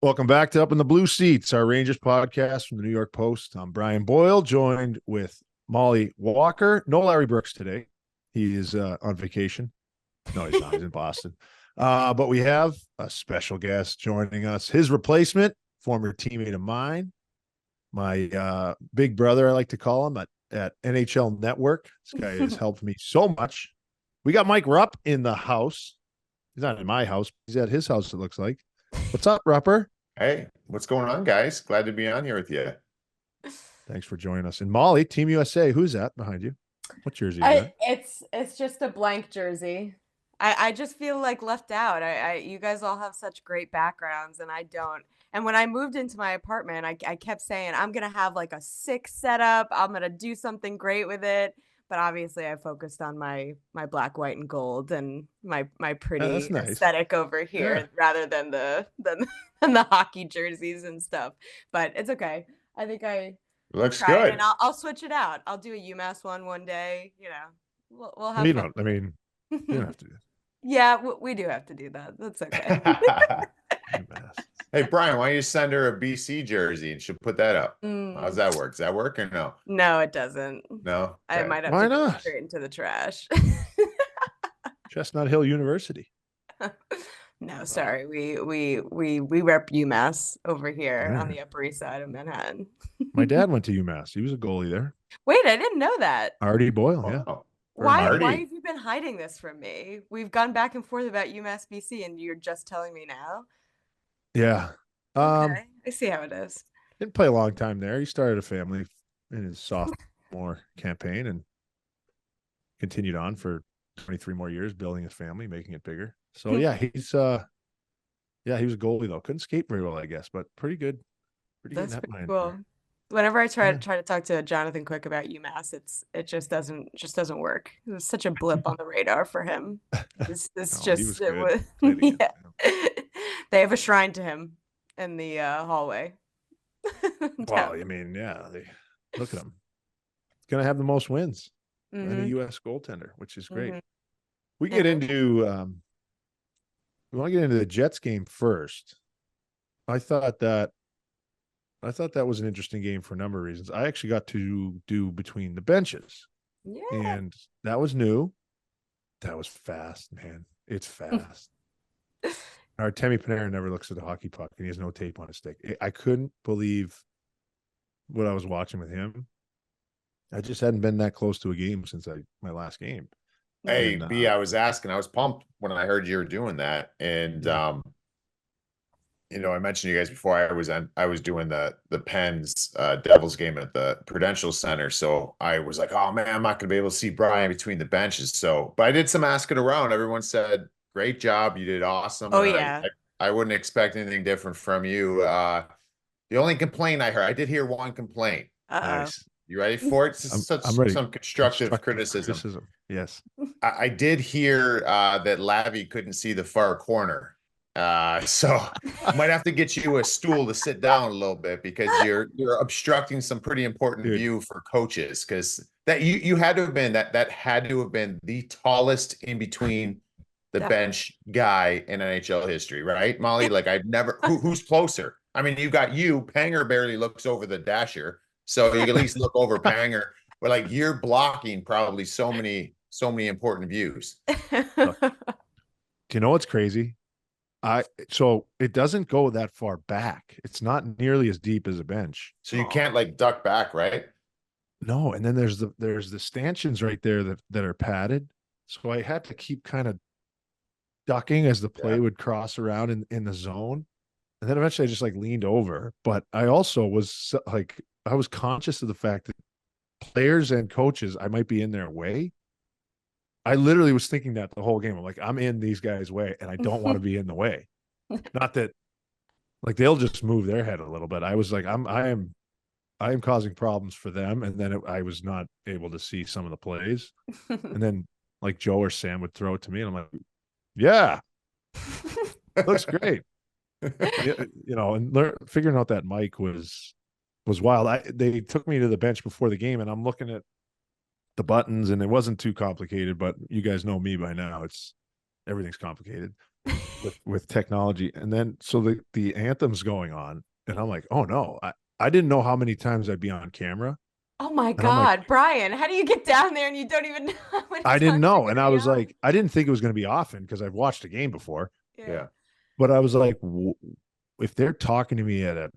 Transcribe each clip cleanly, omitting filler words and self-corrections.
Welcome back to Up in the Blue Seats, our Rangers podcast from the New York Post. I'm Brian Boyle, joined with Mollie Walker. No Larry Brooks today. He is on vacation. No, he's not. He's in Boston. But we have a special guest joining us. His replacement, former teammate of mine, my big brother, I like to call him, at NHL Network. This guy has helped me so much. We got Mike Rupp in the house. He's not in my house. He's at his house, it looks like. What's up, Rupper? Hey, what's going on, guys? Glad to be on here with you. Thanks for joining us. And Mollie, Team USA, who's that behind you? What jersey is I that? it's just a blank jersey. I just feel like left out. I you guys all have such great backgrounds and I don't. And when I moved into my apartment, I kept saying I'm gonna have like a sick setup. I'm gonna do something great with it. But obviously I focused on my black, white, and gold and my That's pretty nice. aesthetic over Yeah. here rather than than the hockey jerseys and stuff. But it's okay. I think I'll Looks try it and good. I'll switch it out. I'll do a UMass one day. We'll have You fun don't, I with mean, you don't it. have to do Yeah, we do have to do that. That's okay. UMass. Hey, Brian, why don't you send her a BC jersey and she'll put that up? How's Mm, that work? Does that work or no? no, it doesn't. No? I Okay. might have Why to go not? straight into the trash. Chestnut Hill University. No, Wow. sorry. We rep UMass over here on Yeah. the Upper East Side of Manhattan. My dad went to UMass. He was a goalie there. Wait, I didn't know that. Artie Boyle, yeah. Wow. Very Why knowledgeable. Artie. have you been hiding this from me? We've gone back and forth about UMass BC and you're just telling me now? Yeah. Um, Okay, I see how it is. didn't play a long time there. He started a family in his sophomore campaign and continued on for 23 more years, building his family, making it bigger. So yeah, he was a goalie though. Couldn't skate very well, I guess, but pretty good That's net pretty minder. cool. Whenever I try Yeah. try to talk to Jonathan Quick about UMass, it just doesn't work. It was such a blip on the radar for him. It's No, he just was it good. was Played against yeah. him. They have a shrine to him in the hallway Well, down I mean, yeah, they look at him. He's gonna have the most wins. there. Any U.S. goaltender, which is great. Mm-hmm. We Yeah. get into we want to get into the Jets game first. I thought that I thought that was an interesting game for a number of reasons. I actually got to do between the benches, Yeah. and that was new. That was fast, man. It's fast. Artemi Panarin never looks at the hockey puck, and he has no tape on his stick. I couldn't believe what I was watching with him. I just hadn't been that close to a game since my last game. Hey, And B, I was asking, I was pumped when I heard you were doing that. And yeah, I mentioned you guys before I was doing the Pens Devils game at the Prudential Center. So I was like, oh man, I'm not gonna be able to see Brian between the benches. So but I did some asking around. Everyone said, great job, you did awesome. Oh And yeah. I wouldn't expect anything different from you. The only complaint I heard, I did hear one complaint. Uh-oh. nice. You ready for it? I'm ready. Some constructive Constructive criticism. criticism. Yes. I did hear that Lavi couldn't see the far corner. So might have to get you a stool to sit down a little bit because you're obstructing some pretty important Dude. view for coaches because that you had to have been that had to have been the tallest in between the Definitely. bench guy in NHL history, right, Molly? Like I've never who's closer? I mean, you got you. Panger barely looks over the dasher, so you can at least look over Panger. But like you're blocking probably so many important views. Look, do you know what's crazy? So it doesn't go that far back. It's not nearly as deep as a bench. So you Aw. can't like duck back, right? No, and then there's the stanchions right there that are padded. So I had to keep kind of ducking as the Yeah. play would cross around in the zone. And then eventually I just like leaned over. But I also was like I was conscious of the fact that players and coaches, I might be in their way. I literally was thinking that the whole game. I'm like, I'm in these guys' way and I don't want to be in the way. Not that like they'll just move their head a little bit. I was like, I am causing problems for them. And then I was not able to see some of the plays. And then like Joe or Sam would throw it to me, and I'm like, yeah, looks great. And figuring out that Mike was wild. They took me to the bench before the game, and I'm looking at the buttons, and it wasn't too complicated. But you guys know me by now; it's everything's complicated. with technology. And then so the anthem's going on, and I'm like, oh no, I didn't know how many times I'd be on camera. Oh my And I'm like, God, Brian, how do you get down there and you don't even know how many I didn't times you're know. going And to I be was on? like, I didn't think it was going to be often because I've watched a game before. Yeah. But I was like, if they're talking to me at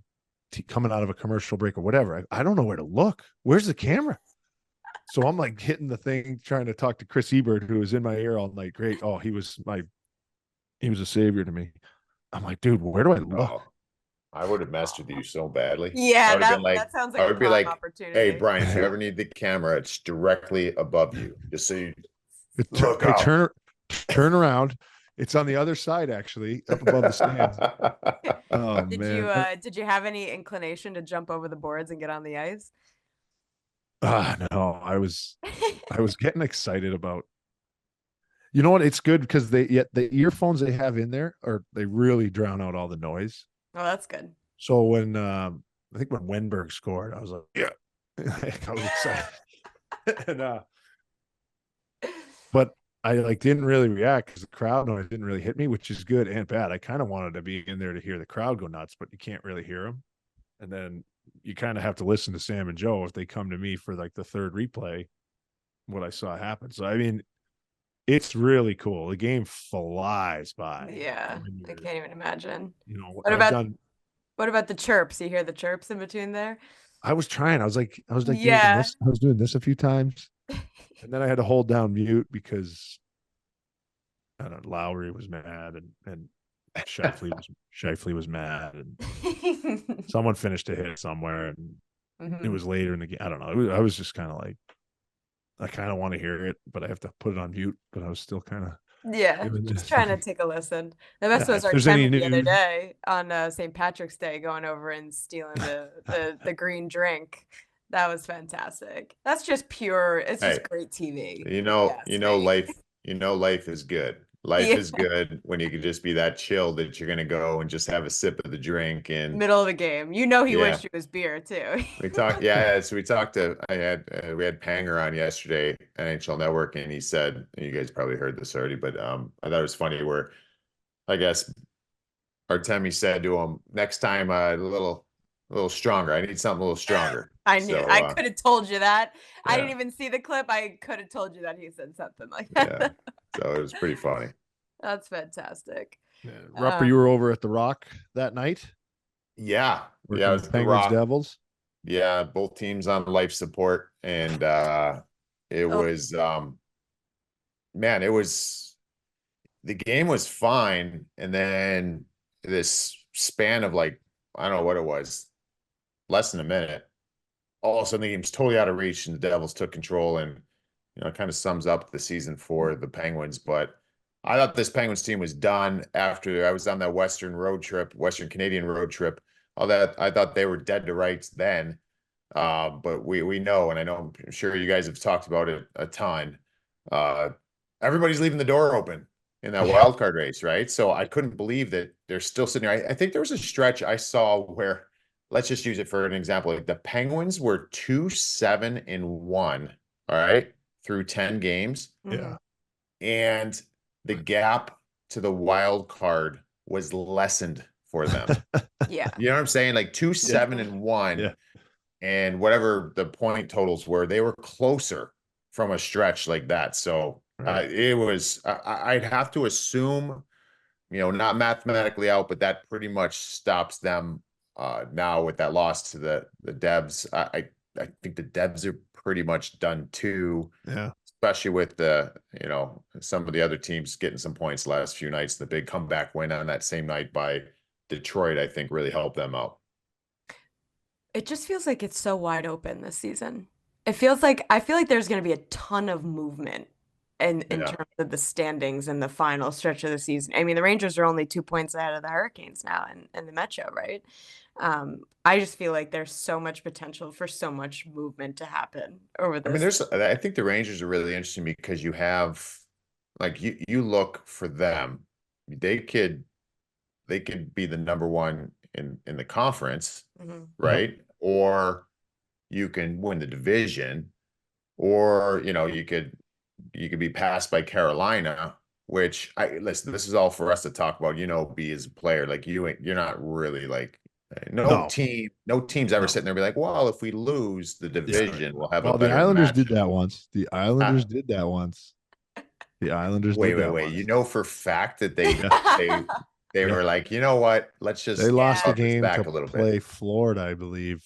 coming out of a commercial break or whatever, I don't know where to look. Where's the camera? So I'm like hitting the thing, trying to talk to Chris Ebert, who was in my ear all night. Great. Oh, he was a savior to me. I'm like, dude, where do I look? Oh, I would have messed with you so badly. I Yeah, would have been like, that sounds I like a would be prime like, hey, opportunity. Brian, if you ever need the camera, it's directly above you. Just so you look Hey, out. turn around. It's on the other side, actually, up above the stands. Oh man. Did you have any inclination to jump over the boards and get on the ice? No, I was getting excited about. You know what? It's good because the earphones they have in there they really drown out all the noise. Oh, that's good. So when I think when Wenberg scored, I was like, yeah, I was excited. and but I like didn't really react because the crowd noise didn't really hit me, which is good and bad. I kind of wanted to be in there to hear the crowd go nuts, but you can't really hear them. And then you kind of have to listen to Sam and Joe if they come to me for like the third replay, what I saw happen. So I mean, it's really cool. The game flies by. Yeah, I can't even imagine. You know, What about the chirps? You hear the chirps in between there? I was trying. I was like doing Yeah. this. I was doing this a few times, and then I had to hold down mute because I don't know, Lowry was mad and Shifley was mad, and someone finished a hit somewhere, and it was later in the game. I don't know. I was just kind of like, I kind of want to hear it, but I have to put it on mute. But I was still kind of just trying to take a listen. The best was if our there's any Temi the other news, day on St. Patrick's Day, going over and stealing the green drink. That was fantastic. That's just pure. It's just Hey, great TV. life is good. Life Yeah. is good when you can just be that chill that you're gonna go and just have a sip of the drink and Middle of the game. You know he yeah. wished it was beer too. We talked, yeah. So we talked to we had Panger on yesterday, NHL Network, and he said, and you guys probably heard this already, but I thought it was funny where I guess Artemi said to him, next time a little stronger. I need something a little stronger. I knew. So, I could have told you that. I didn't yeah, even see the clip. I could have told you that he said something like that. yeah. So it was pretty funny. That's fantastic. Rupper, you were over at the Rock that night. Yeah, Working yeah. It was the Penguins Rock. Devils. Yeah, both teams on life support, and it was man, it was the game was fine, and then this span of like I don't know what it was, less than a minute, all of a sudden the game's totally out of reach, and the Devils took control, and it kind of sums up the season for the Penguins. But I thought this Penguins team was done after I was on that Western Canadian road trip. All that I thought they were dead to rights then. But we know, and I know I'm sure you guys have talked about it a ton. Everybody's leaving the door open in that wild card race, right? So I couldn't believe that they're still sitting there. I think there was a stretch I saw where, let's just use it for an example. Like the Penguins were 2-7-1, all right, through 10 games. Yeah. And the gap to the wild card was lessened for them. Yeah. You know what I'm saying? Like 2-7-1. Yeah. And whatever the point totals were, they were closer from a stretch like that. So it was, I'd have to assume, not mathematically out, but that pretty much stops them now with that loss to the Devs. I think the Devs are pretty much done too. Yeah. Especially with some of the other teams getting some points the last few nights. The big comeback win on that same night by Detroit, I think, really helped them out. It just feels like it's so wide open this season. I feel like there's going to be a ton of movement in terms of the standings in the final stretch of the season. I mean, the Rangers are only 2 points ahead of the Hurricanes now in the Metro, right? I just feel like there's so much potential for so much movement to happen over this. I mean, I think the Rangers are really interesting because you have, like, you look for them. They could be the number one in the conference, right? Yep. Or you can win the division, or you could be passed by Carolina, which listen, this is all for us to talk about, be as a player. Like you're not really like no No. team's ever sitting there and be like, well, if we lose the division, we'll have a Well, the better Islanders match. did that once. The Islanders did that once. The Islanders Wait, did wait, that wait. once. You know for a fact that they Yeah. were like, you know what? Let's just They lost a up this game back to a little play bit. Florida, I believe,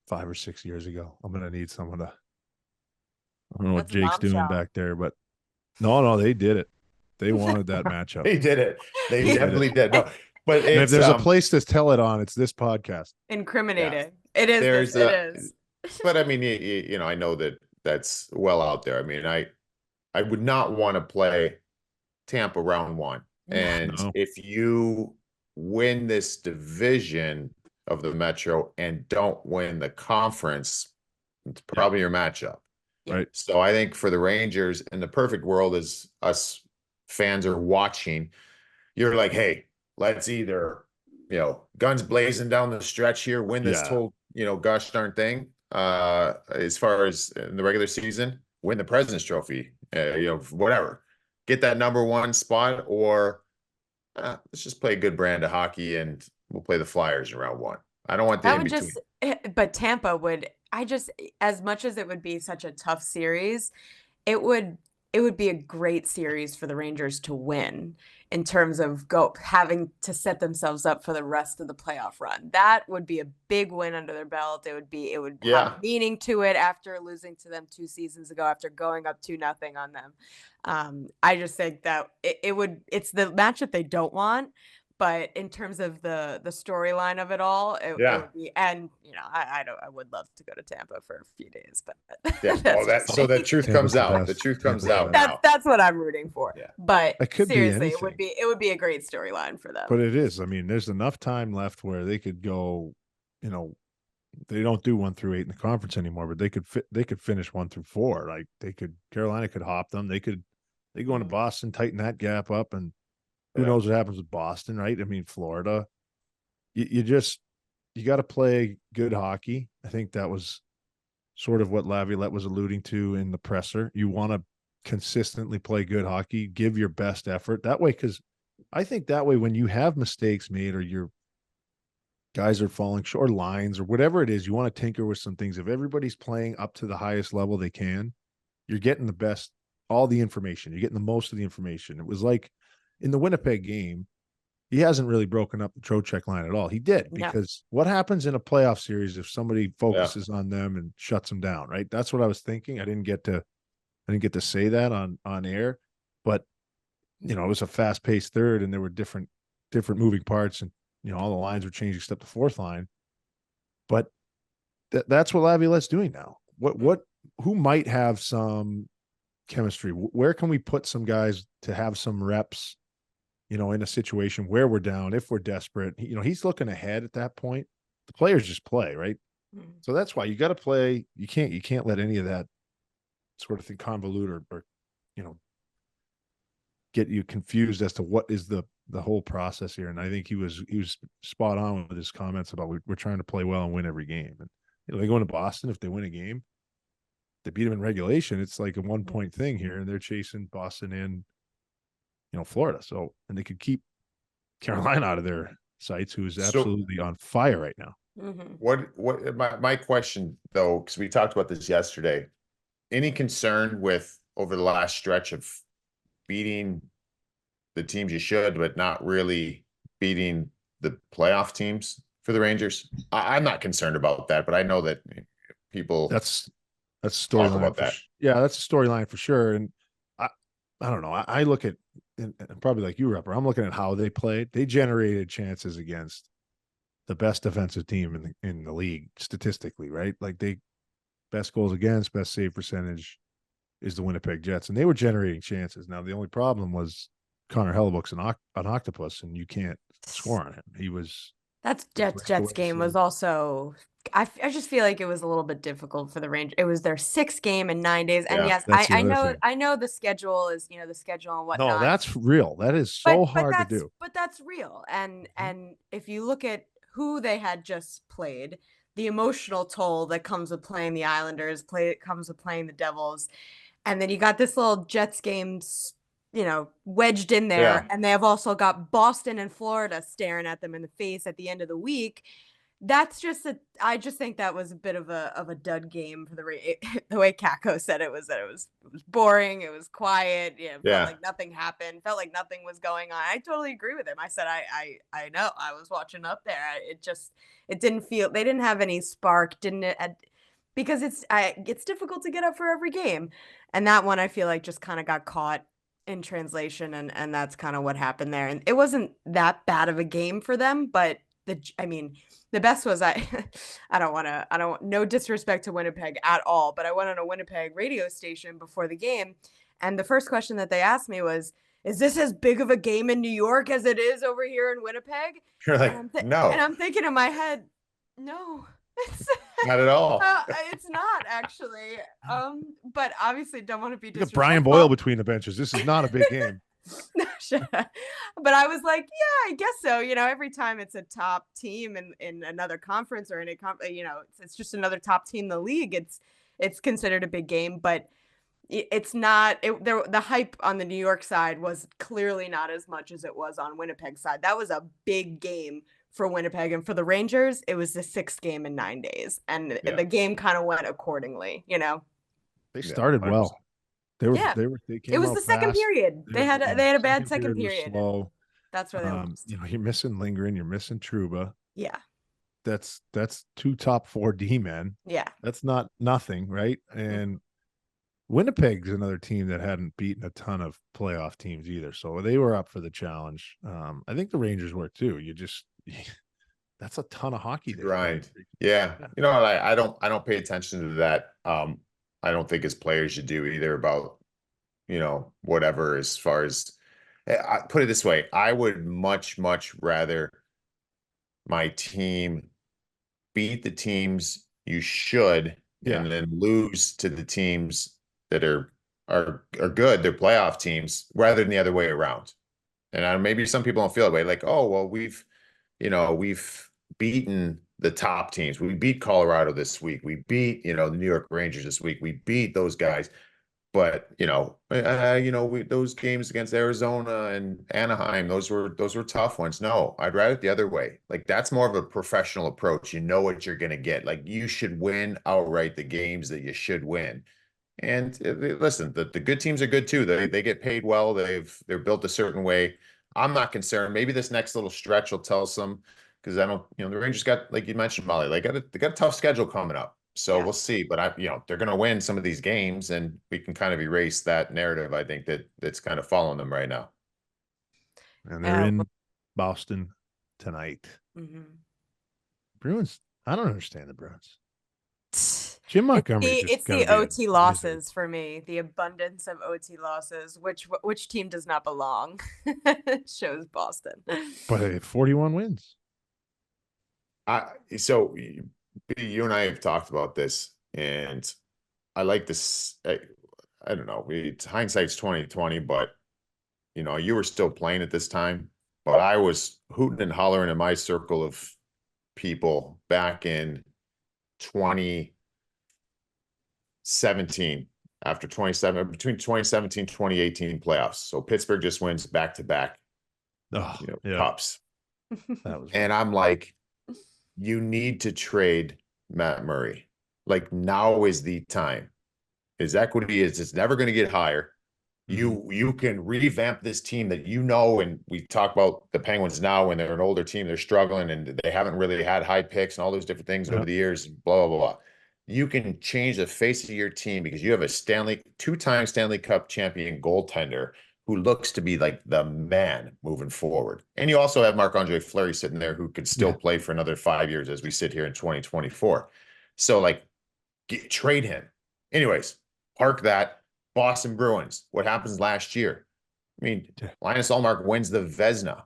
5 or 6 years ago. I'm gonna need someone to. I don't know what That's a Jake's doing bombshell. back there, but no, they did it. They wanted that matchup. They did it. They They did definitely it. did. No, but And if it's there's a place to tell it on, it's this podcast. Incriminating. It is. there's It a is. but I mean, I know that that's well out there. I mean, I would not want to play Tampa round one. And No. if you win this division of the Metro and don't win the conference, it's probably your matchup. Right. So I think for the Rangers, in the perfect world, as us fans are watching, you're like, hey, let's either, guns blazing down the stretch here, win this Yeah. whole, gosh darn thing. As far as in the regular season, win the President's Trophy, whatever. Get that number one spot, or let's just play a good brand of hockey and we'll play the Flyers in round one. I don't want the That in would between. but Tampa would, as much as it would be such a tough series, it would be a great series for the Rangers to win in terms of having to set themselves up for the rest of the playoff run. That would be a big win under their belt. It would have meaning to it after losing to them 2 seasons ago, after going up 2-0 on them. I just think that it's the match that they don't want. But in terms of the storyline of it all, it would be, and I would love to go to Tampa for a few days, but So the truth comes out. The truth comes out now. That's what I'm rooting for. Yeah. But It could be seriously, anything. it would be a great storyline for them. But it is. I mean, there's enough time left where they could go, they don't do 1 through 8 in the conference anymore, but they could finish 1 through 4. Like Carolina could hop them. They go into Boston, tighten that gap up, and who knows what happens with Boston, right? I mean, Florida. You got to play good hockey. I think that was sort of what Laviolette was alluding to in the presser. You want to consistently play good hockey, give your best effort that way, because I think that way when you have mistakes made or your guys are falling short lines or whatever it is, you want to tinker with some things. If everybody's playing up to the highest level they can, you're getting the best, all the information. You're getting the most of the information. It was like in the Winnipeg game, he hasn't really broken up the Trocheck line at all. He did, because what happens in a playoff series if somebody focuses on them and shuts them down, right? That's what I was thinking. I didn't get to say that on air, but it was a fast-paced third and there were different moving parts, and all the lines were changing except the fourth line. But that's what Laviolette's doing now. Who might have some chemistry? Where can we put some guys to have some reps? In a situation where we're down, if we're desperate, he's looking ahead at that point. The players just play, right? Mm-hmm. So that's why you got to play. You can't let any of that sort of thing convolute or get you confused as to what is the whole process here. And I think he was spot on with his comments about we're trying to play well and win every game. And they go into Boston, if they win a game, they beat them in regulation. It's like a 1-point thing here, and they're chasing Boston and Florida. So, and they could keep Carolina out of their sights, who is absolutely on fire right now. Mm-hmm. What my question though, because we talked about this yesterday, any concern with over the last stretch of beating the teams you should, but not really beating the playoff teams for the Rangers? I'm not concerned about that, but I know that people that's a storyline about that. Yeah, that's a storyline for sure. And I don't know. I look at, and probably like you, Rupper, I'm looking at how they played. They generated chances against the best defensive team in the league statistically, right? Like best goals against, best save percentage is the Winnipeg Jets, and they were generating chances. Now the only problem was Connor Hellebuck's an octopus, and you can't score on him. He was That's Jets game was also. I just feel like it was a little bit difficult for the Rangers. It was their 6th game in 9 days, and yes, I know the schedule is the schedule and whatnot. No, that's real. That is so hard to do. But that's real, and if you look at who they had just played, the emotional toll that comes with playing the Islanders, comes with playing the Devils, and then you got this little Jets game wedged in there, Yeah. and they have also got Boston and Florida staring at them in the face at the end of the week. I just think that was a bit of a dud game for the way Kako said it was, that it was boring, it was quiet, felt Yeah. like nothing happened, felt like nothing was going on. I totally agree with him. I said I know, I was watching up there. It didn't feel, they didn't have any spark, didn't it? Because it's difficult to get up for every game, and that one I feel like just kind of got caught in translation, and that's kind of what happened there. And it wasn't that bad of a game for them, but the best was no disrespect to Winnipeg at all, but I went on a Winnipeg radio station before the game, and the first question that they asked me was, "Is this as big of a game in New York as it is over here in Winnipeg?" You're And like, no, I'm thinking in my head, no, it's not at all. it's not actually. But obviously don't want to be Look at Brian disrespectful. Boyle between the benches. This is not a big game. But I was like, yeah, I guess so. Every time it's a top team in another conference or in it's just another top team in the league, it's considered a big game, but it's not. The hype on the New York side was clearly not as much as it was on Winnipeg side. That was a big game for Winnipeg, and for the Rangers, it was the 6th game in 9 days, and the game kind of went accordingly. They started well. They came it was out the second fast. period. They had a bad second was period. slow. That's where they lost. You're missing Lindgren, you're missing Trouba. Yeah. That's 2 top 4 D men. Yeah. That's not nothing, right? And Winnipeg's another team that hadn't beaten a ton of playoff teams either. So they were up for the challenge. I think the Rangers were too. That's a ton of hockey there. Grind. Yeah. I don't pay attention to that. I don't think as players you do either about, whatever, as far as, I put it this way, I would much, much rather my team beat the teams you should and then lose to the teams that are good, they're playoff teams, rather than the other way around. And maybe some people don't feel that way, like, oh, well, we've beaten the top teams. We beat Colorado this week. We beat, the New York Rangers this week. We beat those guys. But those games against Arizona and Anaheim, those were tough ones. No, I'd rather it the other way. Like, that's more of a professional approach. You know what you're going to get. Like, you should win outright the games that you should win. And listen, the good teams are good too. They get paid well. They're built a certain way. I'm not concerned. Maybe this next little stretch will tell some, because the Rangers got, like you mentioned, Mollie, they got a tough schedule coming up. So we'll see. But they're going to win some of these games, and we can kind of erase that narrative, I think, that's kind of following them right now. And they're in Boston tonight. Mm-hmm. Bruins. I don't understand the Bruins. Jim Montgomery. It's the OT losses for me. The abundance of OT losses. Which team does not belong? Shows Boston. But they have 41 wins. So you and I have talked about this, and I like this. I don't know. Hindsight's 20/20, but you were still playing at this time. But I was hooting and hollering in my circle of people back in 2017, between 2017 and 2018 playoffs. So Pittsburgh just wins back-to-back cups. And I'm like, you need to trade Matt Murray. Like, now is the time. His equity it's never going to get higher. You can revamp this team that and we talk about the Penguins now when they're an older team, they're struggling and they haven't really had high picks and all those different things over the years, blah, blah, blah. You can change the face of your team because you have a two-time Stanley Cup champion goaltender who looks to be like the man moving forward. And you also have Marc-Andre Fleury sitting there who could still play for another 5 years as we sit here in 2024. So, trade him. Anyways, park that. Boston Bruins. What happens last year? I mean, Linus Ullmark wins the Vezina.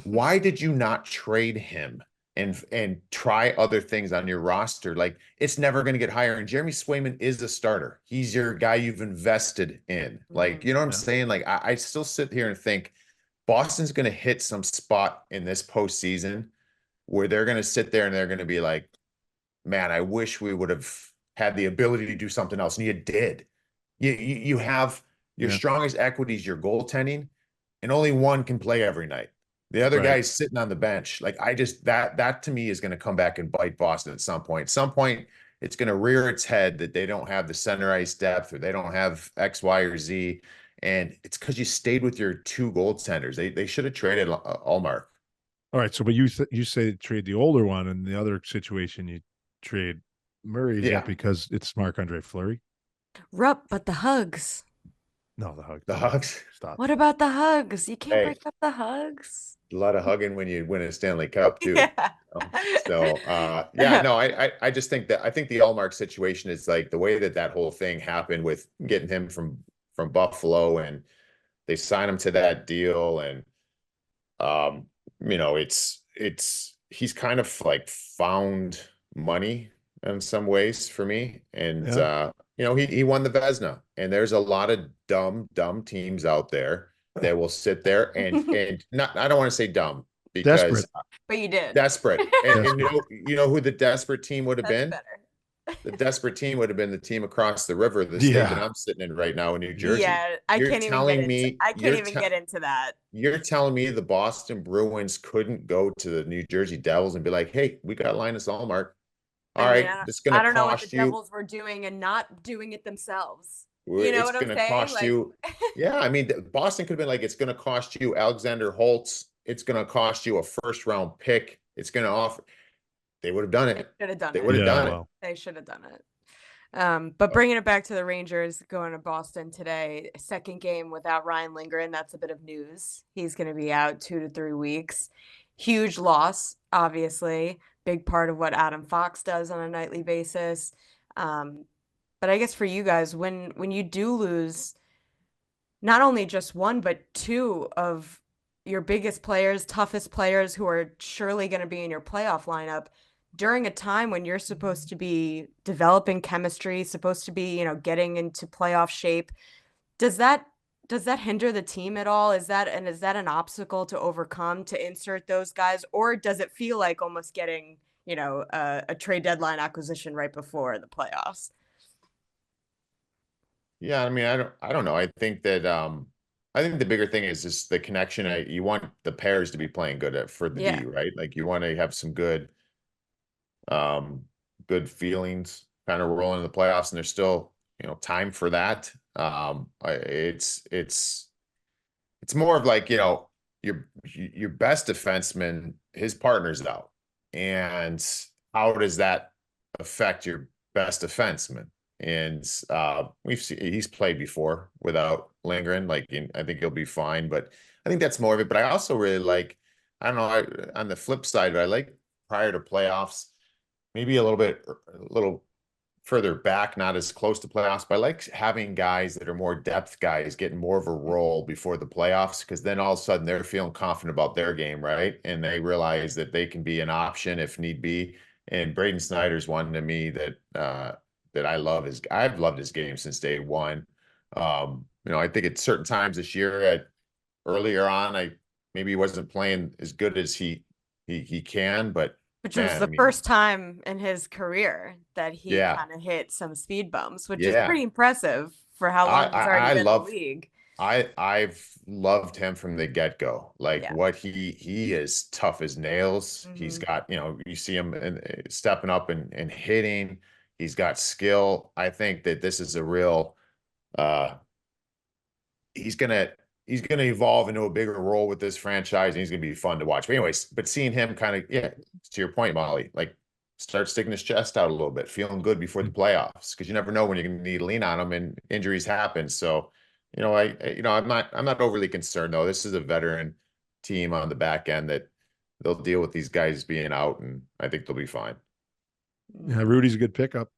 Why did you not trade him and try other things on your roster? Like, it's never going to get higher. And Jeremy Swayman is a starter. He's your guy you've invested in. Like, you know what I'm saying? Like, I still sit here and think Boston's going to hit some spot in this postseason where they're going to sit there and they're going to be like, man, I wish we would have had the ability to do something else. And you did. You have Your Yeah. strongest equity is your goaltending, and only one can play every night. The other Right. guy's sitting on the bench. Like I just that to me is going to come back and bite Boston at some point. At some point, it's going to rear its head that they don't have the center ice depth or they don't have X, Y, or Z. And it's because you stayed with your two goaltenders. They should have traded Allmark. All right. So, but you say trade the older one, and the other situation you trade Murray. Is that Yeah. because it's Marc-Andre Fleury? Rupp, but the hugs. No, the hug. The hugs. Stop. What about the hugs? You can't Hey, break up the hugs. a lot of hugging when you win a Stanley Cup too. Yeah. So yeah, no, I just think that I think the Allmark situation is like the way that whole thing happened with getting him from Buffalo and they signed him to that deal and it's he's kind of like found money in some ways for me and Yeah. he won the Vezina and there's a lot of dumb teams out there that will sit there and not I don't want to say dumb because Desperate. But you did. desperate. And Desperate. you know who the desperate team would have That's been? better. The desperate team would have been the team across the river, the state that Yeah. I'm sitting in right now in New Jersey. Yeah, I You're can't even get telling into me I can't even get into that. you're telling me the Boston Bruins couldn't go to the New Jersey Devils and be like, "Hey, we got Linus Allmark. All I mean, right, it's I going to don't know what the cost you. Devils were doing and not doing it themselves. You know It's what I'm going to saying? cost Like, you." Yeah, I mean, Boston could have been like, "It's going to cost you Alexander Holtz. It's going to cost you a first round pick. It's going to offer." They would have done they it. should have done They it. would have Yeah. done it. Well. They should have done it. But bringing it back to the Rangers going to Boston today, second game without Ryan Lindgren. That's a bit of news. He's going to be out 2 to 3 weeks. Huge loss, obviously. Big part of what Adam Fox does on a nightly basis. But I guess for you guys, when you do lose not only just one, but two of your biggest players, toughest players who are surely going to be in your playoff lineup during a time when you're supposed to be developing chemistry, supposed to be, getting into playoff shape. Does that hinder the team at all? Is that an obstacle to overcome to insert those guys, or does it feel like almost getting, a trade deadline acquisition right before the playoffs? Yeah, I mean, I don't know. I think that I think the bigger thing is just the connection. You want the pairs to be playing good for the Yeah. D, right? Like you want to have some um good feelings kind of rolling in the playoffs and there's still, time for that. It's more of like, your best defenseman, his partner's out. And how does that affect your best defenseman? And he's played before without Lindgren. I think he'll be fine, but I think that's more of it. But I also really like, I don't know, on the flip side, but I like prior to playoffs, maybe a little further back, not as close to playoffs, but I like having guys that are more depth guys getting more of a role before the playoffs because then all of a sudden they're feeling confident about their game, right? And they realize that they can be an option if need be. And Braden Snyder's one to me that I've loved his game since day one. I think at certain times this year, earlier on, maybe he wasn't playing as good as he can, but Which was man, I the mean, first time in his career that he yeah, kind of hit some speed bumps, which is yeah. pretty impressive for how I, long he's already I been in the love league. I've loved him from the get-go. Like Yeah. what he is tough as nails. He's Mhm. got, you see him stepping up and hitting. He's got skill. I think that this is a real uh he's gonna he's gonna evolve into a bigger role with this franchise and he's gonna be fun to watch. But anyways, but seeing him kind of, yeah, to your point, Molly, like start sticking his chest out a little bit, feeling good before the playoffs because you never know when you're gonna need to lean on him and injuries happen. So, I'm not overly concerned though. This is a veteran team on the back end that they'll deal with these guys being out, and I think they'll be fine. Yeah, Rudy's a good pickup.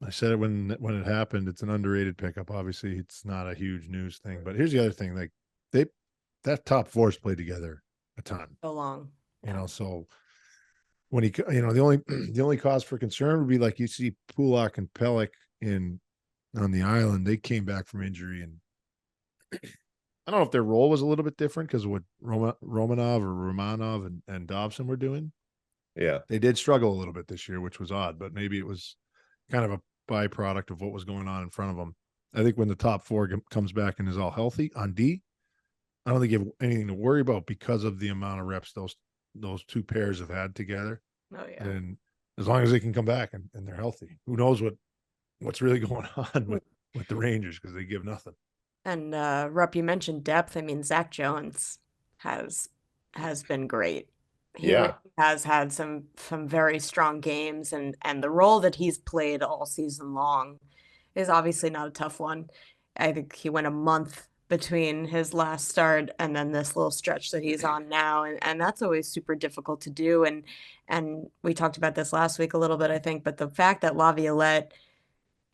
I said it when it happened. It's an underrated pickup. Obviously, it's not a huge news thing. But here's the other thing: like that top four's played together a ton. So long. Yeah. So when the only the only cause for concern would be like you see Pulak and Pelech on the island. They came back from injury, and I don't know if their role was a little bit different because of what Romanov and Dobson were doing. Yeah. They did struggle a little bit this year, which was odd, but maybe it was kind of a byproduct of what was going on in front of them. I think when the top four comes back and is all healthy on D, I don't think you have anything to worry about because of the amount of reps those two pairs have had together. Oh yeah. And as long as they can come back and they're healthy, who knows what's really going on with the Rangers, because they give nothing. And Rupp, you mentioned depth. I mean, Zach Jones has been great. He really has had some very strong games, and the role that he's played all season long is obviously not a tough one. I think he went a month between his last start and then this little stretch that he's on now, and that's always super difficult to do. And we talked about this last week a little bit, I think, but the fact that Laviolette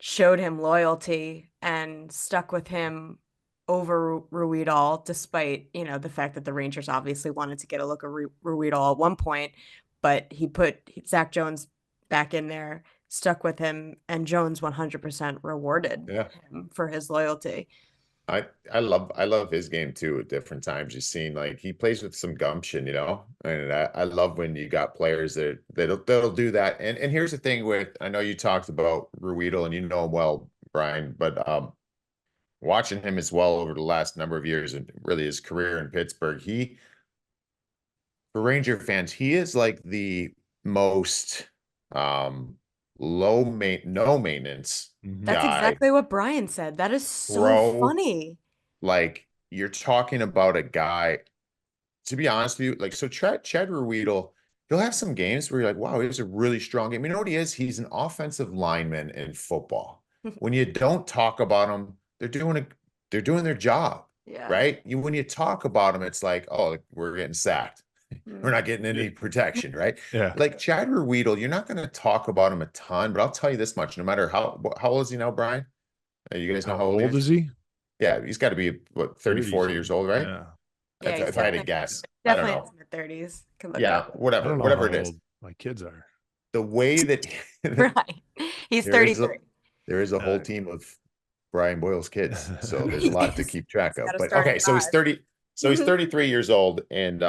showed him loyalty and stuck with him over Ruhwedel, despite, the fact that the Rangers obviously wanted to get a look at Ruhwedel at one point, but he put Zach Jones back in there, stuck with him, and Jones 100% rewarded him for his loyalty. I love his game too. At different times, you've seen like he plays with some gumption, and I love when you got players that'll do that. And here's the thing with, I know you talked about Ruhwedel and you know him well, Brian, but watching him as well over the last number of years and really his career in Pittsburgh, for Ranger fans, he is like the most no maintenance That's guy. exactly what Brian said. That is so funny. Like, you're talking about a guy, to be honest with you, like, so Chad Ruhwedel, he'll have some games where you're like, wow, he's a really strong game. You know what he is? He's an offensive lineman in football. When you don't talk about him, they're doing their job. Yeah. Right? When you talk about him, it's like, oh, we're getting sacked. We're not getting any protection, right? Yeah. Like Chad Ruhwedel, you're not going to talk about him a ton, but I'll tell you this much: no matter how old is he now, Brian? You guys know how old is he? Yeah, he's got to be what, 34 years old, right? Yeah. If I had to guess, Definitely I don't know. in his mid-30s. Yeah, whatever it is. My kids are. The way that right, he's 33. There is a whole team of Brian Boyle's kids, so there's a lot to keep track of. But okay, so he's 30. So he's 33 years old, and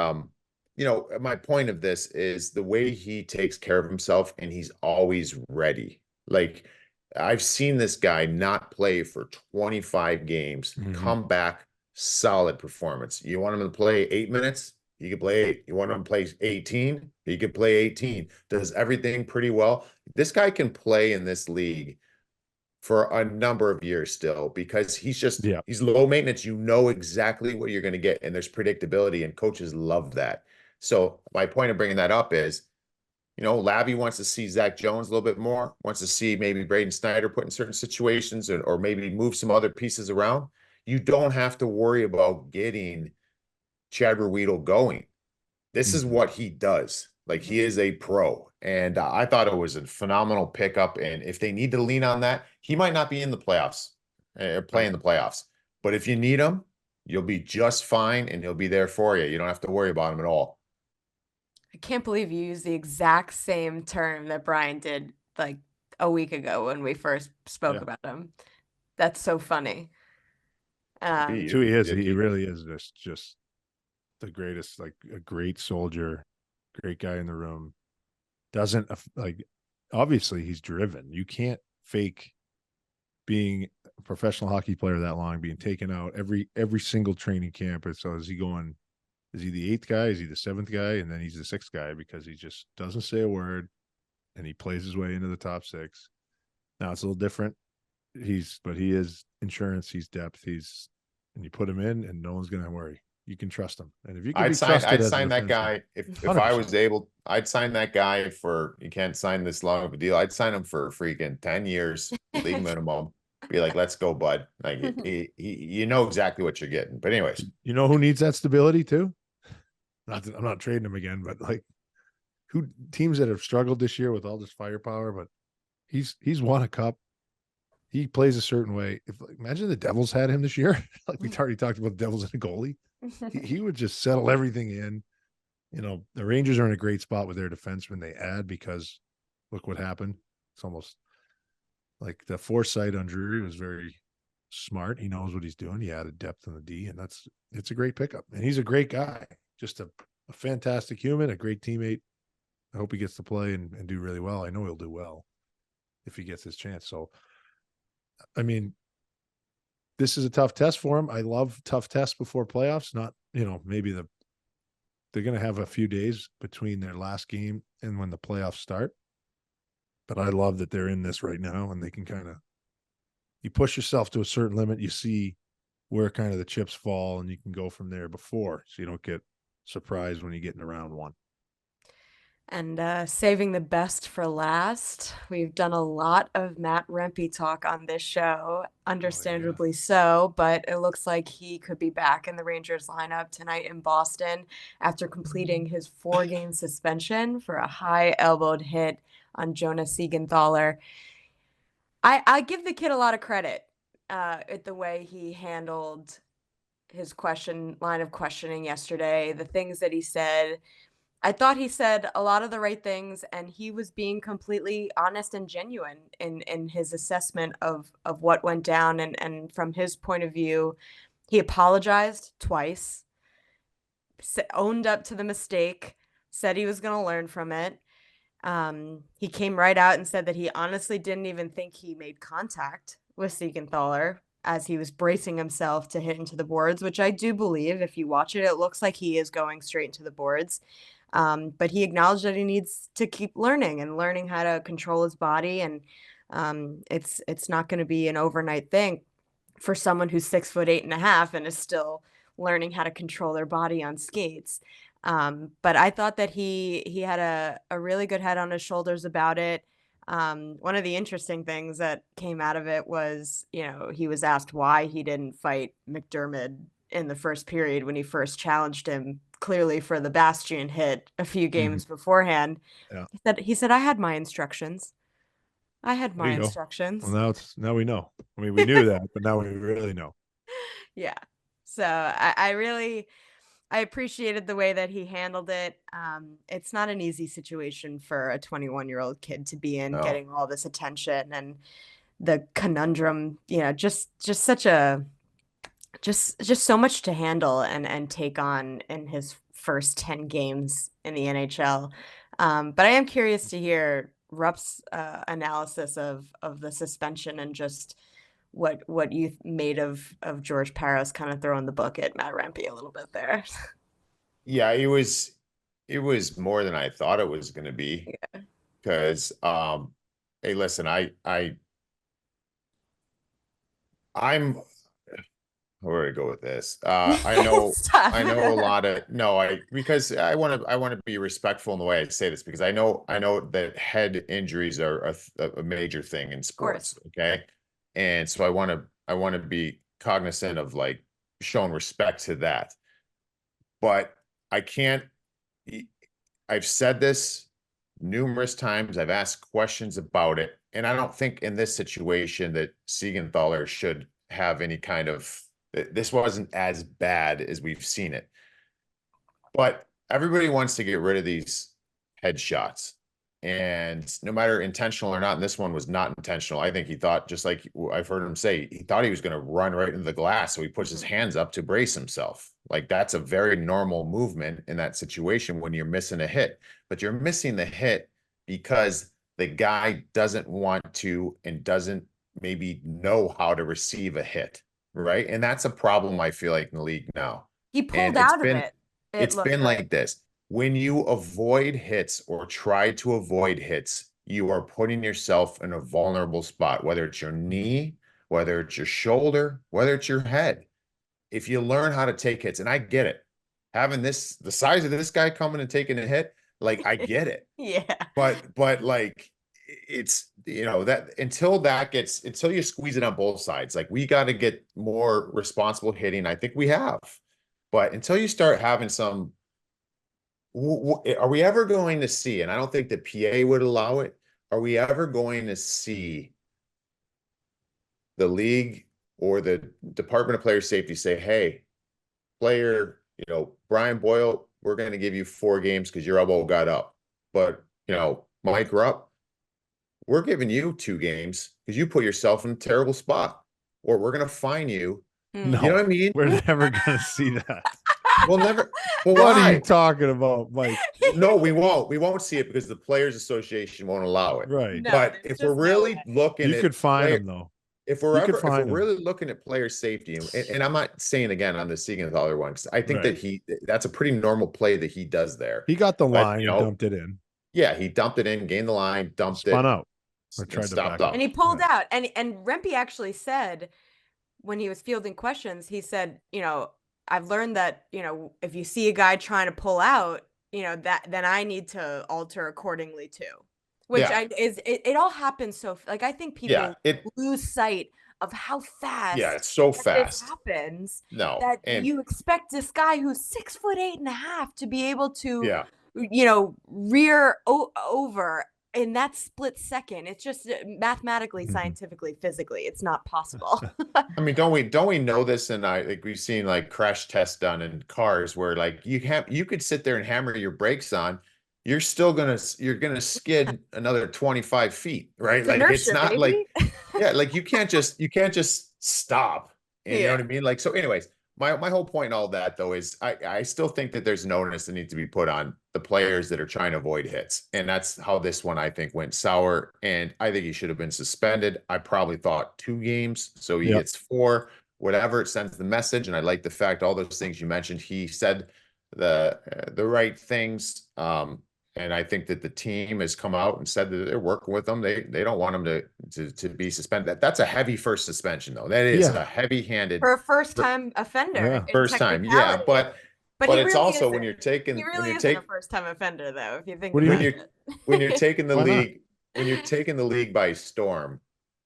my point of this is the way he takes care of himself, and he's always ready. Like, I've seen this guy not play for 25 games, come back, solid performance. You want him to play 8 minutes? He could play 8. You want him to play 18? He could play 18. Does everything pretty well. This guy can play in this league for a number of years still, because he's low maintenance. You know exactly what you're going to get, and there's predictability, and coaches love that. So my point of bringing that up is, Labby wants to see Zach Jones a little bit more, wants to see maybe Braden Snyder put in certain situations, or maybe move some other pieces around. You don't have to worry about getting Chad Ruhwedel going. This is what he does. Like, he is a pro. And I thought it was a phenomenal pickup. And if they need to lean on that, he might not be in the playoffs, play in the playoffs. But if you need him, you'll be just fine, and he'll be there for you. You don't have to worry about him at all. I can't believe you used the exact same term that Brian did like a week ago when we first spoke about him. That's so funny. Who he is. He really is just the greatest, like a great soldier, great guy in the room. Doesn't obviously he's driven. You can't fake being a professional hockey player that long, being taken out every single training camp. And so is he going, is he the 8th guy? Is he the 7th guy? And then he's the 6th guy, because he just doesn't say a word and he plays his way into the top 6. Now it's a little different. But he is insurance. He's depth. And you put him in and no one's going to worry. You can trust him. And if you can I'd sign that guy. If I was able, I'd sign that guy for, you can't sign this long of a deal. I'd sign him for freaking 10 years, league minimum. Be like, let's go, bud. Like, you know exactly what you're getting. But anyways, you know who needs that stability too? I'm not trading him again, but like, who teams that have struggled this year with all this firepower, but he's won a cup. He plays a certain way. Imagine the Devils had him this year. Like, we already talked about the Devils and a goalie. He would just settle everything in. The Rangers are in a great spot with their defensemen they add, because look what happened. It's almost like the foresight on Drury was very smart. He knows what he's doing. He added depth in the D, and it's a great pickup. And he's a great guy, just a fantastic human, a great teammate. I hope he gets to play and do really well. I know he'll do well if he gets his chance. So, I mean, this is a tough test for him. I love tough tests before playoffs. Not, maybe they're going to have a few days between their last game and when the playoffs start. But I love that they're in this right now, and they can you push yourself to a certain limit. You see where kind of the chips fall, and you can go from there before, so you don't get surprised when you get into round one. And saving the best for last, we've done a lot of Matt Rempe talk on this show, understandably so, but it looks like he could be back in the Rangers lineup tonight in Boston after completing his 4-game suspension for a high-elbowed hit on Jonas Siegenthaler. I give the kid a lot of credit at the way he handled his line of questioning yesterday, the things that he said. I thought he said a lot of the right things, and he was being completely honest and genuine in his assessment of what went down. And from his point of view, he apologized twice, owned up to the mistake, said he was going to learn from it. He came right out and said that he honestly didn't even think he made contact with Siegenthaler as he was bracing himself to hit into the boards, which I do believe. If you watch it, it looks like he is going straight into the boards. But he acknowledged that he needs to keep learning how to control his body. And it's not going to be an overnight thing for someone who's 6'8.5" and is still learning how to control their body on skates. But I thought that he had a really good head on his shoulders about it. One of the interesting things that came out of it was, he was asked why he didn't fight McDermott in the first period when he first challenged him clearly for the Bastion hit a few games beforehand. Yeah. He said, I had my instructions. Instructions. Well, now we know. I mean, we knew that, but now we really know. Yeah. So I appreciated the way that he handled it. It's not an easy situation for a 21-year-old kid to be in, getting all this attention and the conundrum, just so much to handle and take on in his first 10 games in the NHL. But I am curious to hear Rupp's analysis of the suspension and just what you made of George Parros kind of throwing the book at Matt Rempe a little bit there. Yeah, it was more than I thought it was going to be. Because hey, listen, I'm where to go with this. I know a lot of because I want to be respectful in the way I say this, because I know that head injuries are a major thing in sports. Okay. And so I want to be cognizant of showing respect to that. But I've said this numerous times. I've asked questions about it. And I don't think in this situation that Siegenthaler should have any kind of, this wasn't as bad as we've seen it. But everybody wants to get rid of these headshots. And no matter intentional or not, and this one was not intentional. I think he thought, just like I've heard him say, he thought he was going to run right into the glass. So he puts his hands up to brace himself. That's a very normal movement in that situation when you're missing a hit. But you're missing the hit because the guy doesn't want to and doesn't maybe know how to receive a hit. Right. And that's a problem I feel like in the league now. He pulled out of it. It's been like this. When you avoid hits or try to avoid hits, you are putting yourself in a vulnerable spot, whether it's your knee, whether it's your shoulder, whether it's your head. If you learn how to take hits, and I get it, having the size of this guy coming and taking a hit, I get it. Yeah. But it's, that until you squeeze it on both sides, we got to get more responsible hitting. I think we have, but until you start having some, are we ever going to see, and I don't think the PA would allow it, are we ever going to see the league or the Department of Player Safety say, hey, player, Brian Boyle, we're going to give you 4 games because your elbow got up. But, Mike Rupp, we're giving you 2 games because you put yourself in a terrible spot, or we're going to fine you. No, you know what I mean? We're never going to see that. We'll never. Well, what why? are you talking about, Mike? No, we won't. We won't see it because the Players Association won't allow it. Right. No, but if we're really looking, you could fine them though. if He could if we're find him. really looking at player safety, and I'm not saying again on the Siegenthaler one, because I think Right. that's a pretty normal play that he does there. He got the But line and dumped it in. yeah, he dumped it in, gained the line, dumped Spun it, out or and tried to stopped back up. And he pulled out. And Rempe actually said when he was fielding questions, he said, I've learned that, if you see a guy trying to pull out, that then I need to alter accordingly too. Which Yeah. it all happens so like I think people lose sight of how fast it's so this fast. happens. No. That And you expect this guy who's 6'8.5" to be able to yeah. rear over in that split second. It's just mathematically, scientifically, physically, it's not possible. I mean, don't we know this? And like we've seen like crash tests done in cars where like you could sit there and hammer your brakes on, you're gonna skid another 25 feet, right? It's like inertia, it's not baby. like like you can't just stop. And you know what I mean? Like, so anyways, my whole point in all that though is I still think that there's an onus that needs to be put on the players that are trying to avoid hits. And that's how this one I think went sour. And I think he should have been suspended. I probably thought 2 games. So he gets 4, whatever. It sends the message. And I like the fact all those things you mentioned, he said the right things. And I think that the team has come out and said that they're working with them. They don't want him to be suspended. That's a heavy first suspension, though. That is a heavy-handed for a first-time offender. First time, yeah. But he it's really also isn't. when you're taking He really isn't a first-time offender, though. If you think What do you about mean? it. when you're taking the league when you're taking the league by storm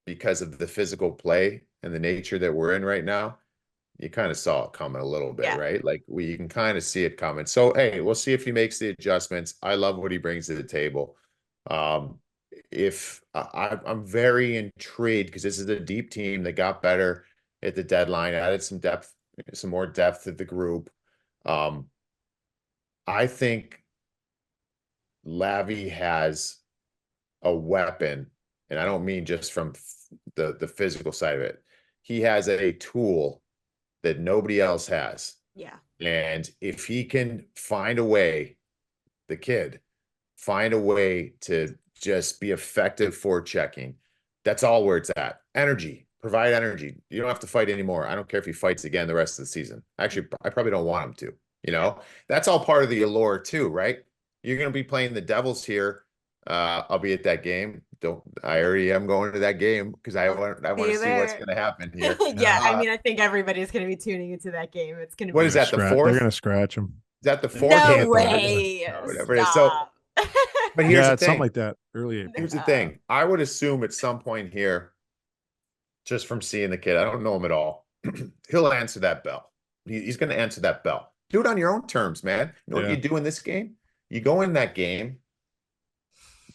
because of the physical play and the nature that we're in right now. You kind of saw it coming a little bit, right? Like you can kind of see it coming. So, hey, we'll see if he makes the adjustments. I love what he brings to the table. If I'm very intrigued because this is a deep team that got better at the deadline, added some depth, some more depth to the group. I think Lavi has a weapon, and I don't mean just from the physical side of it. He has a tool that nobody else has. Yeah. And if he can find a way, the kid, find a way to just be effective for checking, that's all where it's at. Energy, provide energy. You don't have to fight anymore. I don't care if he fights again the rest of the season. Actually, I probably don't want him to, that's all part of the allure too, right? You're going to be playing the Devils here. I'll be at that game. I already am going to that game because I want to see what's going to happen here. I mean, I think everybody's going to be tuning into that game. It's going to be. What is that? The 4th? They're going to scratch him. Is that the 4th? No way. Whatever it is. So, but here's the thing. Something like that. Early April. Here's the thing. I would assume at some point here, just from seeing the kid, I don't know him at all. He'll answer that bell. He's going to answer that bell. Do it on your own terms, man. You know what you do in this game? You go in that game.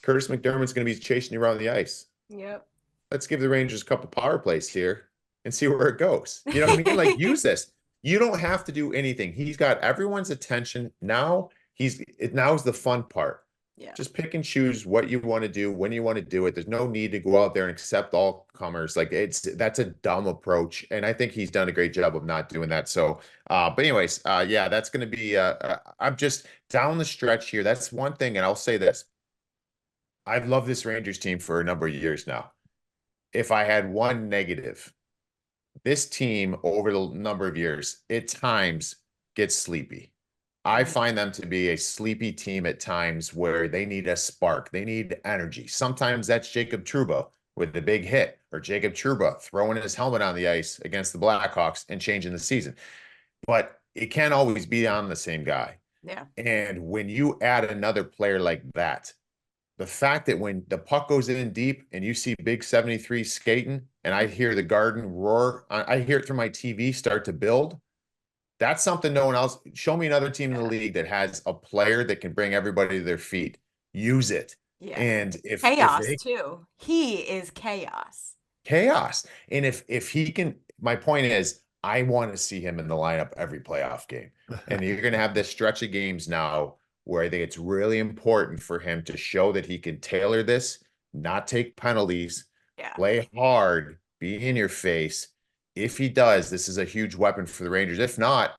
Curtis McDermott's going to be chasing you around the ice. Yep. Let's give the Rangers a couple power plays here and see where it goes. You know what I mean? Like, use this. You don't have to do anything. He's got everyone's attention. Now is the fun part. Yeah. Just pick and choose what you want to do, when you want to do it. There's no need to go out there and accept all comers. Like that's a dumb approach. And I think he's done a great job of not doing that. So, but anyways, that's going to be, I'm just down the stretch here. That's one thing. And I'll say this. I've loved this Rangers team for a number of years now. If I had one negative, this team over the number of years, at times gets sleepy. I find them to be a sleepy team at times where they need a spark. They need energy. Sometimes that's Jacob Trouba with the big hit, or Jacob Trouba throwing his helmet on the ice against the Blackhawks and changing the season. But it can't always be on the same guy. Yeah. And when you add another player like that, the fact that when the puck goes in deep and you see Big 73 skating and I hear the Garden roar, I hear it through my TV start to build. That's something no one else. Show me another team in the league that has a player that can bring everybody to their feet. Use it. Yeah. And if chaos too. He is chaos. Chaos. And if he can, my point is, I want to see him in the lineup every playoff game. And you're going to have this stretch of games now where I think it's really important for him to show that he can tailor this, not take penalties, play hard, be in your face. If he does, this is a huge weapon for the Rangers. If not,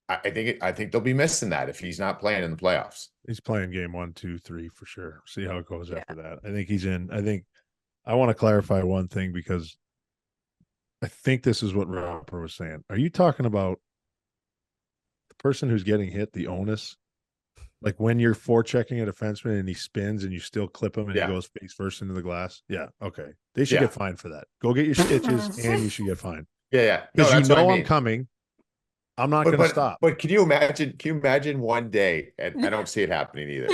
I think they'll be missing that if he's not playing in the playoffs. He's playing game 1, 2, 3 for sure. See how it goes after that. I think he's in. I want to clarify one thing because I think this is what Roper was saying. Are you talking about the person who's getting hit, the onus? Like when you're forechecking a defenseman and he spins and you still clip him and he goes face first into the glass? Yeah. Okay. They should get fined for that. Go get your stitches and you should get fined. Yeah. Because No, you know I'm coming. I'm not going to stop. But can you imagine one day, and I don't see it happening either.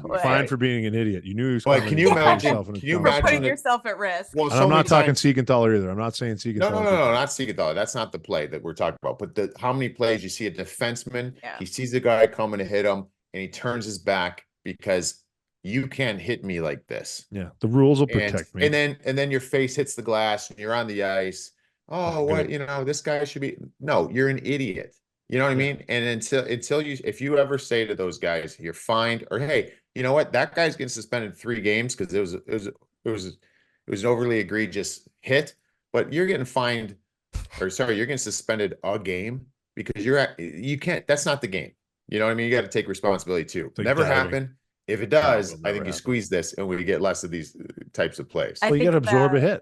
No Fine for being an idiot. You knew he was But coming. can you imagine? For putting yourself at risk. Well, and I'm not talking Siegenthaler either. I'm not saying Siegenthaler. No, not Siegenthaler. That's not the play that we're talking about. But how many plays you see a defenseman, he sees the guy coming to hit him, and he turns his back because you can't hit me like this. Yeah, the rules will protect me. And then your face hits the glass and you're on the ice. Oh, what, this guy should be. No, you're an idiot. You know what I mean? And until you, if you ever say to those guys, you're fined, or hey, you know what, that guy's getting suspended 3 games because it was an overly egregious hit, but you're getting fined, or sorry, you're getting suspended a game because you can't. That's not the game. You know what I mean? You got to take responsibility too. Never happen. If it does, I think you squeeze this and we get less of these types of plays. Well, you got to absorb a hit.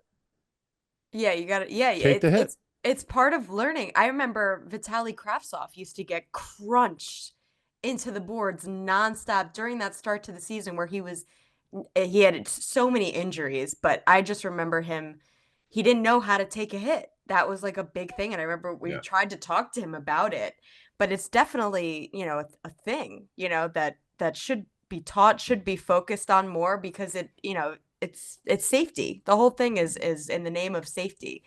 Yeah, you got to. Yeah, take the hit. It's part of learning. I remember Vitaly Kravtsov used to get crunched into the boards nonstop during that start to the season where he had so many injuries, but I just remember he didn't know how to take a hit. That was like a big thing. And I remember we tried to talk to him about it, but it's definitely, a thing, that should be taught, should be focused on more because it's safety. The whole thing is in the name of safety.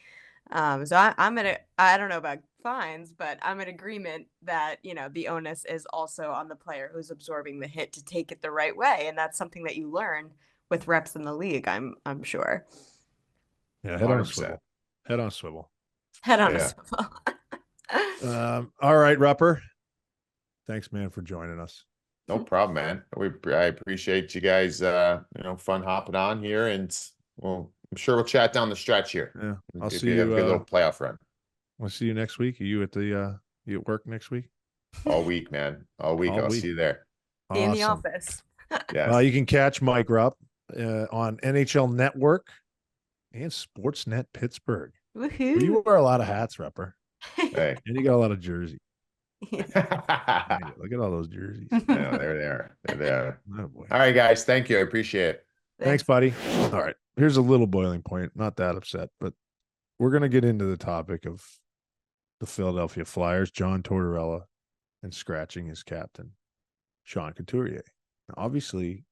So I don't know about fines, but I'm in agreement that, the onus is also on the player who's absorbing the hit to take it the right way. And that's something that you learn with reps in the league, I'm sure. Yeah, head on a swivel. Head on a swivel. Head on a swivel. All right, Rupper. Thanks, man, for joining us. No problem, man. I appreciate you guys, fun hopping on here, and I'm sure we'll chat down the stretch here. Yeah, I'll see you. Have a good little playoff run. I'll see you next week. Are you at you at work next week? All week, man. All week. I'll see you there. Awesome. In the office. Yeah. You can catch Mike Rupp on NHL Network and Sportsnet Pittsburgh. Woohoo! You wear a lot of hats, Rupper. Hey, and you got a lot of jerseys. Look at all those jerseys. Yeah, there they are. Oh, boy. All right, guys. Thank you. I appreciate it. Thanks, buddy. All right. Here's a little boiling point. Not that upset, but we're going to get into the topic of the Philadelphia Flyers, John Tortorella, and scratching his captain, Sean Couturier. Now, obviously,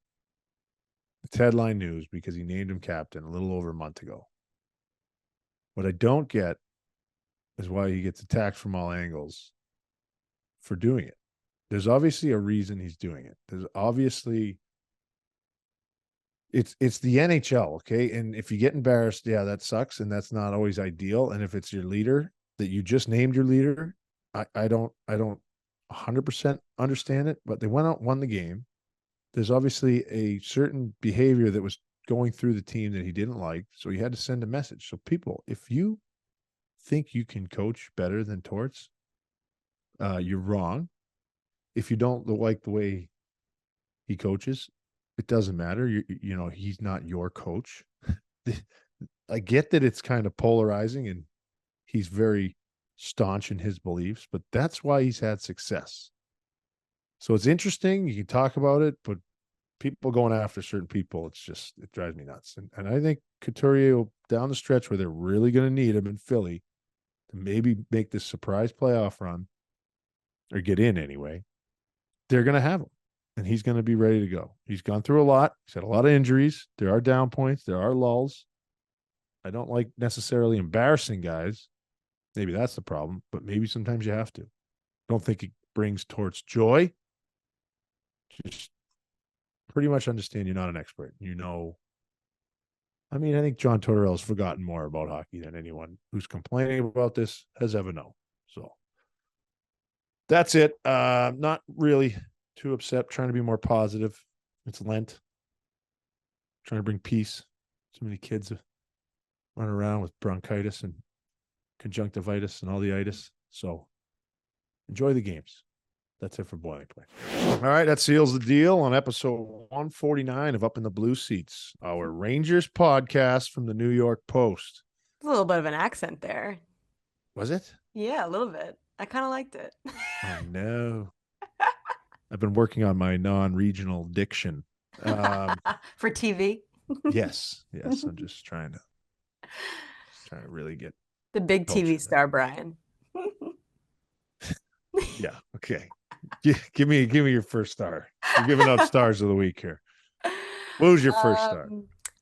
it's headline news because he named him captain a little over a month ago. What I don't get is why he gets attacked from all angles for doing it. There's obviously a reason he's doing it. There's obviously it's the NHL, okay? And if you get embarrassed, yeah, that sucks, and that's not always ideal. And if it's your leader that you just named your leader, I don't 100% understand it, but they went out and won the game. There's obviously a certain behavior that was going through the team that he didn't like, so he had to send a message. So people, if you think you can coach better than Torts, you're wrong. If you don't like the way he coaches, it doesn't matter. He's not your coach. I get that it's kind of polarizing and he's very staunch in his beliefs, but that's why he's had success. So it's interesting. You can talk about it, but people going after certain people, it drives me nuts. And I think Couturier will, down the stretch where they're really going to need him in Philly to maybe make this surprise playoff run or get in anyway, they're going to have him. And he's going to be ready to go. He's gone through a lot. He's had a lot of injuries. There are down points. There are lulls. I don't like necessarily embarrassing guys. Maybe that's the problem, but maybe sometimes you have to. Don't think it brings Torts joy. Just pretty much understand you're not an expert. I think John Tortorella's forgotten more about hockey than anyone who's complaining about this has ever known. So that's it. Not really too upset, trying to be more positive. It's Lent. Trying to bring peace. Too many kids running around with bronchitis and conjunctivitis and all the itis. So enjoy the games. That's it for Boiling Point. All right, that seals the deal on episode 149 of Up in the Blue Seats, our Rangers podcast from the New York Post. a little bit of an accent there. Was it? Yeah, a little bit. I kind of liked it. Oh no. I've been working on my non-regional diction. For TV. Yes. I'm just trying to really get The big culture TV star, Brian. Yeah. Okay. Give me your first star. You're giving out stars of the week here. What was your first star?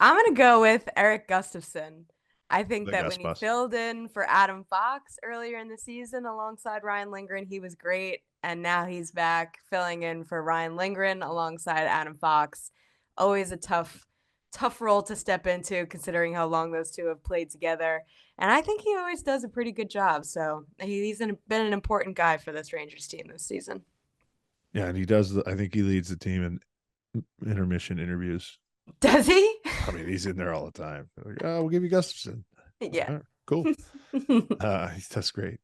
I'm gonna go with Eric Gustafson. I think The that Gus when he Bus. filled in for Adam Fox earlier in the season alongside Ryan Lindgren, he was great. And now he's back filling in for Ryan Lindgren alongside Adam Fox. Always a tough role to step into considering how long those two have played together. And I think he always does a pretty good job. So he's been an important guy for this Rangers team this season. Yeah, and he does. I think he leads the team in intermission interviews. Does he? I mean, he's in there all the time. Like, oh, we'll give you Gustafson. Yeah. Right, cool. That's great.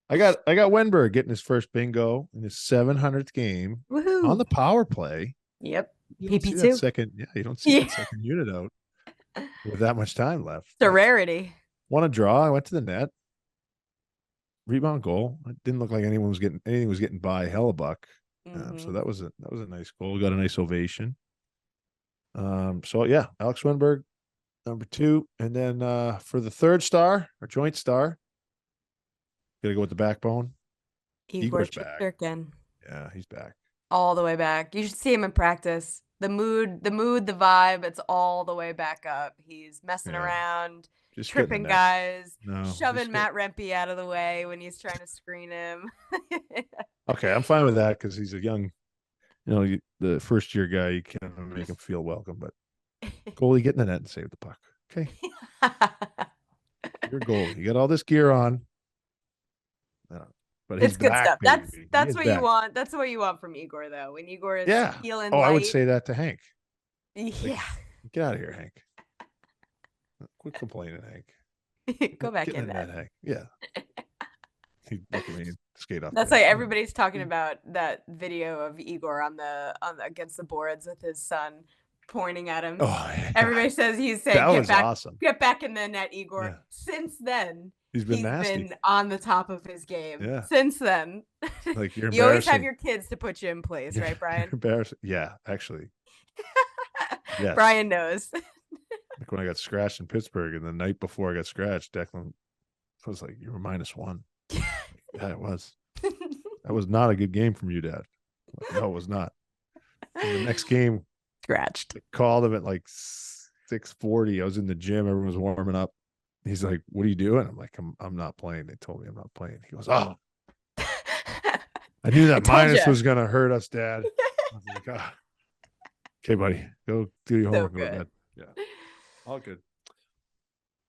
I got Wenberg getting his first bingo in his 700th game. Woohoo. On the power play. Yep. You don't see PP2. that second. Yeah, you don't see that second unit out with that much time left. It's a rarity. Won a draw. I went to the net. Rebound goal. It didn't look like anything was getting by Hellebuck. So that was a nice goal. Got a nice ovation. So yeah, Alex Wenberg, number 2, and then for the third star or joint star, gotta go with the backbone. Igor back. Shesterkin. Yeah, he's back. All the way back. You should see him in practice. The mood, the vibe, it's all the way back up. He's messing around, just tripping guys, no, shoving Matt Rempe out of the way when he's trying to screen him. Okay, I'm fine with that because he's a young, the first year guy. You can't make him feel welcome, but goalie get in the net and save the puck. Okay, you're goalie. You got all this gear on. But it's good back, stuff. baby. That's what you want. That's what you want from Igor, though. When Igor is feeling light. I would say that to Hank. Yeah. Get out of here, Hank. Quit complaining, Hank. Go back in there, Hank. Yeah. He look at me and skate off. That's like everybody's talking about that video of Igor on the against the boards with his son pointing at him. Oh, yeah. Everybody says he's saying, awesome. Get back in the net, Igor. Yeah. Since then, he's been on the top of his game. Yeah. Since then. Like you're you always have your kids to put you in place, right, Brian? Embarrassing. Yeah, actually. Yes. Brian knows. Like when I got scratched in Pittsburgh, and the night before I got scratched, Declan was like, "You were -1." Yeah, it was. That was not a good game from you, Dad. Like, no, it was not. And the next game, scratched. I called him at like 6:40. I was in the gym. Everyone was warming up. He's like, "What are you doing?" I'm like, "I'm not playing." They told me I'm not playing. He goes, "Oh, I knew that minus was going to hurt us, Dad." I was like, "Ah, okay, buddy, go do your homework." Go to bed. Yeah, all good.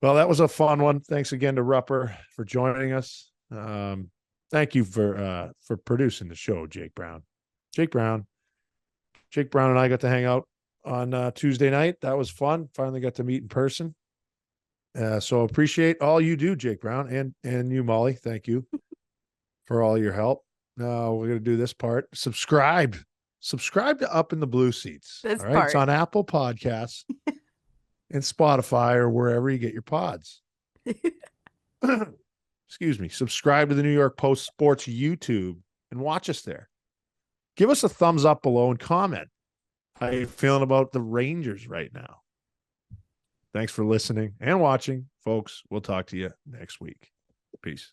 Well, that was a fun one. Thanks again to Rupper for joining us. Thank you for producing the show, Jake Brown. Jake Brown and I got to hang out on Tuesday night. That was fun. Finally got to meet in person. So appreciate all you do, Jake Brown, and you, Mollie. Thank you for all your help. Now we're gonna do this part. Subscribe to Up in the Blue Seats. This all right, part. It's on Apple Podcasts and Spotify or wherever you get your pods. Excuse me. Subscribe to the New York Post Sports YouTube and watch us there. Give us a thumbs up below and comment. How you feeling about the Rangers right now? Thanks for listening and watching, folks. We'll talk to you next week. Peace.